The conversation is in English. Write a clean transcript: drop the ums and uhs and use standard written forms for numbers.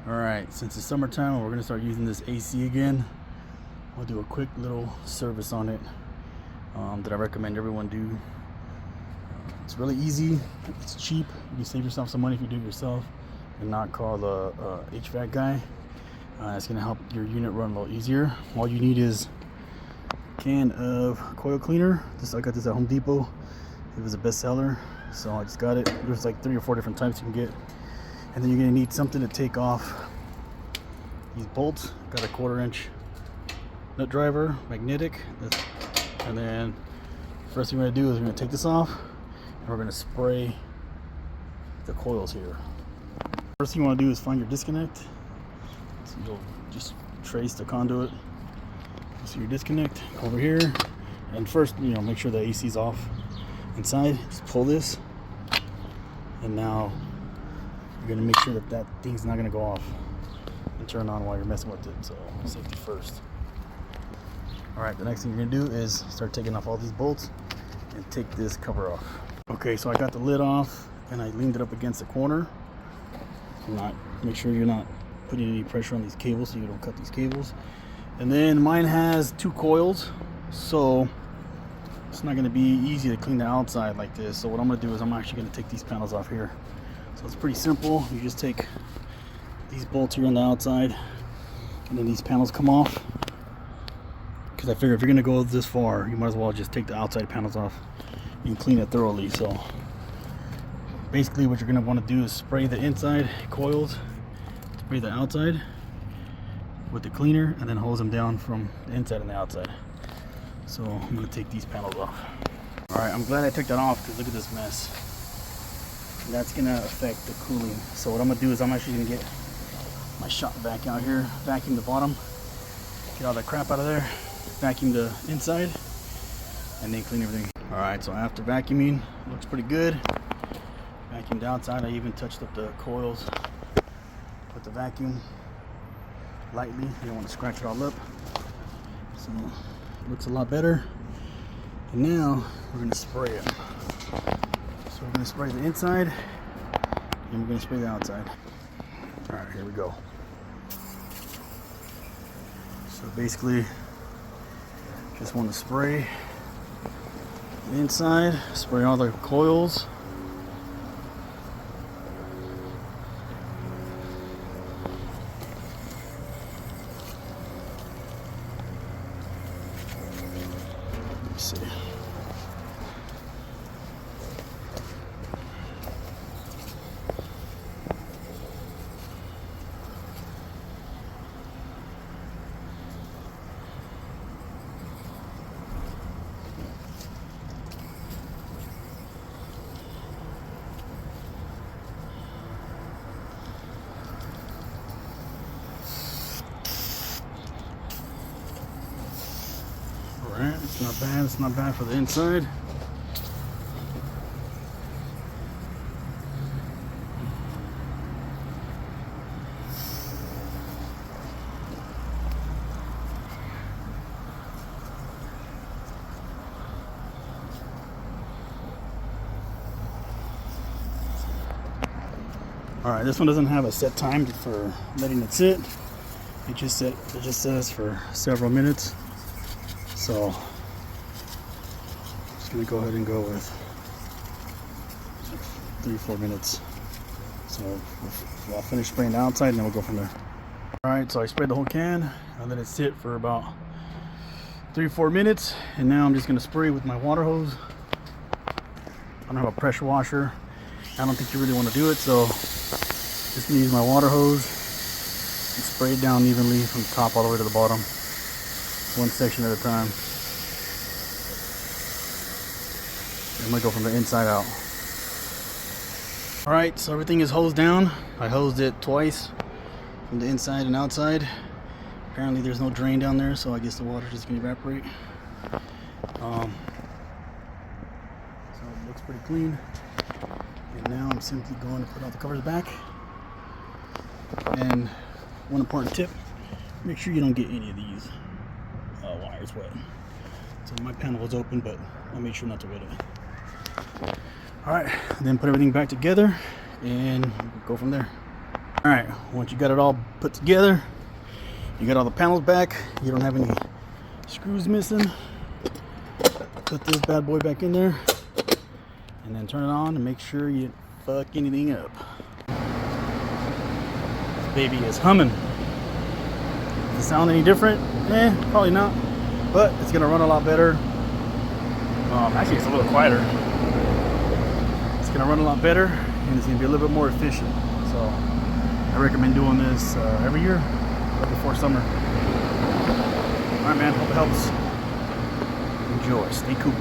Alright, since it's summertime we're gonna start using this AC again. I'll do a quick little service on it that I recommend everyone do. It's really easy, it's cheap, you can save yourself some money if you do it yourself and not call the HVAC guy. It's gonna help your unit run a little easier. All you need is a can of coil cleaner. I got this at Home Depot. It was a bestseller, so I just got it. There's like 3 or 4 different types you can get. And then you're gonna need something to take off these bolts. Got a 1/4 inch nut driver, magnetic. And then first thing we're gonna do is we're gonna take this off and we're gonna spray the coils here. First thing you wanna do is find your disconnect. So you'll just trace the conduit. So your disconnect over here. And first, make sure the AC is off inside. Just pull this. And now you're gonna make sure that thing's not gonna go off and turn on while you're messing with it. So safety first. All right, the next thing you're gonna do is start taking off all these bolts and take this cover off. Okay, so I got the lid off and I leaned it up against the corner. Make sure you're not putting any pressure on these cables so you don't cut these cables. And then mine has 2 coils, so it's not gonna be easy to clean the outside like this. So what I'm gonna do is I'm actually gonna take these panels off here. So it's pretty simple. You just take these bolts here on the outside and then these panels come off. Because I figure if you're gonna go this far, you might as well just take the outside panels off. You can clean it thoroughly. So basically what you're gonna wanna do is spray the inside coils, spray the outside with the cleaner, and then hose them down from the inside and the outside. So I'm gonna take these panels off. All right, I'm glad I took that off because look at this mess. That's gonna affect the cooling. So what I'm gonna do is I'm actually gonna get my shop vac out here, vacuum the bottom, get all that crap out of there, vacuum the inside, and then clean everything. All right, so after vacuuming, looks pretty good. Vacuumed outside. I even touched up the coils with the vacuum lightly. You don't want to scratch it all up. So it looks a lot better. And now we're gonna spray it. So we're gonna spray the inside and we're gonna spray the outside. All right, here we go. So basically, just want to spray the inside, spray all the coils. Let me see. Alright, it's not bad for the inside. Alright, this one doesn't have a set time for letting it sit. It just says for several minutes. So I'm just gonna go ahead and go with 3 or 4 minutes. So I'll finish spraying the outside and then we'll go from there. Alright, so I sprayed the whole can. I let it sit for about 3 or 4 minutes, and now I'm just gonna spray with my water hose. I don't have a pressure washer. I don't think you really want to do it, so just gonna use my water hose and spray it down evenly from the top all the way to the bottom, one section at a time. I'm gonna go from the inside out. All right, so everything is hosed down. I hosed it twice from the inside and outside. Apparently there's no drain down there, so I guess the water is just gonna evaporate. So it looks pretty clean. And now I'm simply going to put all the covers back. And one important tip, make sure you don't get any of these wires wet. So my panel was open, but I made sure not to wet it. All right, then put everything back together and go from there. All right, once you got it all put together, you got all the panels back, you don't have any screws missing, put this bad boy back in there and then turn it on and make sure you fuck anything up. This baby is humming. Does it sound any different? Probably not, but it's gonna run a lot better. Actually, it's a little quieter. It's gonna run a lot better and it's gonna be a little bit more efficient. So I recommend doing this every year, right before summer. All right, man, hope it helps. Enjoy, stay cool.